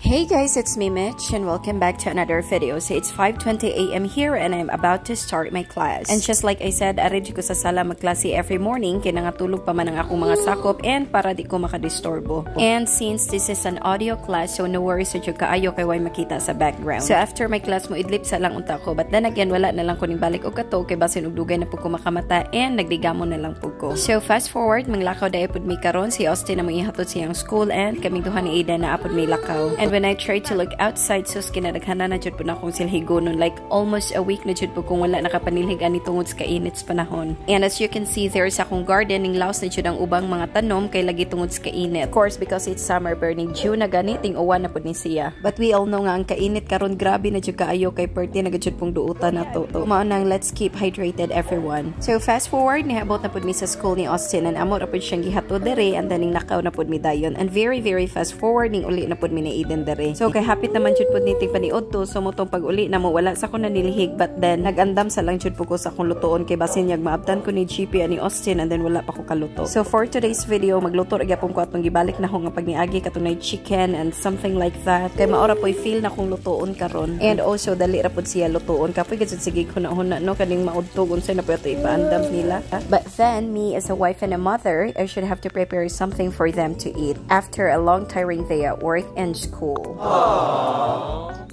Hey guys, it's me Mitch and welcome back to another video. So it's 5:20 a.m. here and I'm about to start my class. And just like I said, arrange ko sa sala magklase every morning kaya nangatulog pa man ang akong mga sakop and para di ko makadistorbo. And since this is an audio class, so no worries sa jud kaayo kay way makita sa background. So after my class mo idlip sa lang unta ko, but then again wala na lang ko ning balik og kato kay basin og dugay na pud ko makamata and nagdigamo na lang pud ko. So fast forward, manglakaw dayon pud mi karon si Austin na mangihatod siyang school and kaming duha ni Ada na apod mi lakaw. And when I tried to look outside, so kinadaghana na jud po na akong silhigonon. Like almost a week na jud po kung wala nakapanilhig ani tungod sa kainit sa panahon. And as you can see, there is akong gardening laos na jud ang ubang mga tanom kay lagi tungod sa kainit. Of course, because it's summer, burning June na ganiting uwan na pud ni siya. But we all know nga ang kainit karon grabe na jud kaayo kay perti na jud pong duutan na to. Mao nang let's keep hydrated everyone. So fast forward, nihabot na pud mi sa school ni Austin and amo ra pud siyang gihatod dere and then nakaw na pud mi dayon. And very fast forward ning uli na pud mi ni Eden dere. So kay hapit naman jud pud niting paniod to, so motong pag-uli na mo wala sa ko na nilihig, but then nagandam sa lang jud po ko sa akong lutoon kay basin yag maabtan ko ni GP ani Austin and then wala pa ko kaluto. So for today's video, magluto ra gyapon ko atong gibalik na ho nga pagniagi katong chicken and something like that. Kay maora poy feel na kong lutoon karon. And also dali ra pud siya lutoon kapoy gid sige hunahuna no kaning maudtog unsay na pud ipaandam nila. But then me as a wife and a mother, I should have to prepare something for them to eat after a long tiring day at work and school.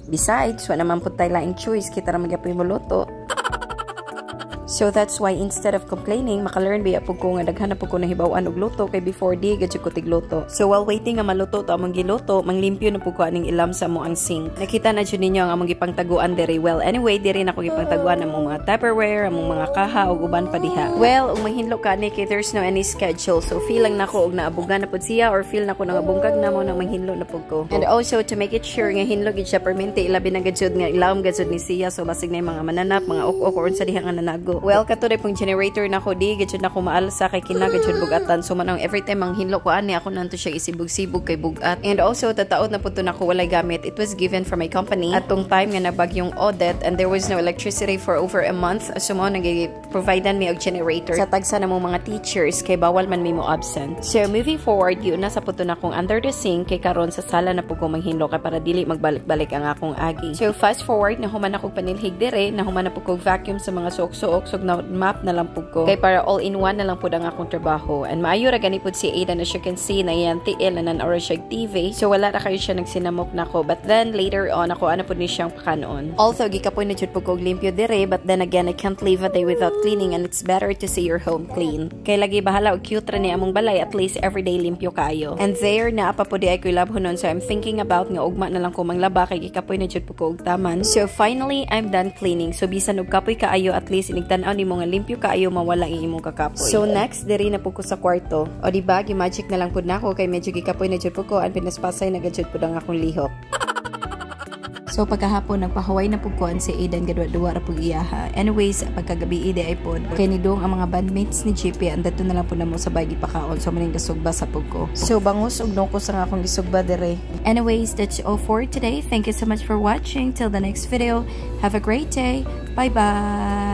Besides, wala naman po tayo laing choice, kita na magyapoy mo luto. So that's why instead of complaining, makalearn biya po ko nga daghan na po ko nahibawan og luto kay before di gadyo ko tigluto. So while waiting nga maluto to among giluto, manglimpyo na po ko aning ilam sa mo ang sink. Nakita na jud ninyo ang among gipangtaguan diri. Well, anyway, diri na ko gipangtaguan among mga Tupperware, among mga kaha ug uban pa diha. Well, ug mahinlo ka ni kay there's no any schedule. So feel lang nako og naabugan na pud siya or feel nako nga bungkag na mo nang manghinlo na pud ko. And also to make it sure nga hinlo gid siya permente ilabi na gajud nga ilawom gajud ni siya, so basig na mga mananap, mga ok-ok or unsa diha nga nanago. Well, katuloy pong generator na ko di gajud na ko maalsa kay kinagajud bugatan, so manang every time ang hinlo ko ani ako nanto siya isibug-sibug kay bugat. And also tataod na pud to nako walay gamit. It was given from my company atong time nga nabagyong audit and there was no electricity for over a month, so mo nagi-providean mi og generator sa tagsa na mong mga teachers kay bawal man mi mo absent. So moving forward, yun na sa pud to nakong under the sink kay karon sa sala na pud ko manghinlo kay para dili magbalik-balik ang akong agi. So fast forward, nahuman ako panilhig dire, nahuman na pud ko vacuum sa mga suok-suok, so na map na lang po ko kay para all in one na lang po ang akong trabaho. And maayo ra gani po si Aiden, as you can see na yan tiil na nan-ora siya TV, so wala ra kayo siya nagsinamok na ko, but then later on ako ana po ni siyang pakanon. Also gikapoy na jud po ko limpyo dire, but then again I can't leave a day without cleaning and it's better to see your home clean. Kay lagi bahala og cute ra ni among balay, at least everyday limpyo kayo. And there na apa po di ay ko labhonon, so I'm thinking about nga ugma na lang ko manglaba kay gikapoy na jud po ko og taman. So finally I'm done cleaning, so bisan og kapoy kaayo at least inigtan-aw ni mga limpyo kaayo mawala ang imong kakapoy. So next diri na pud ko sa kwarto. O di ba gi-magic na lang pud nako kay medyo gikapoy na jud pud ko and pinaspasay na gajud pud ang akong lihok. So pagkahapon nagpahuway na pud ko an si Aiden gadwa-duwa ra pud iyaha. Anyways, pagkagabi ide ay pud kay ni dong ang mga bandmates ni JP and dato na lang pud namo sa bagi pakaon, so maning gasugba sa pud ko. So bangus og noko sa akong gisugba dire. Anyways, that's all for today. Thank you so much for watching. Till the next video. Have a great day. Bye bye.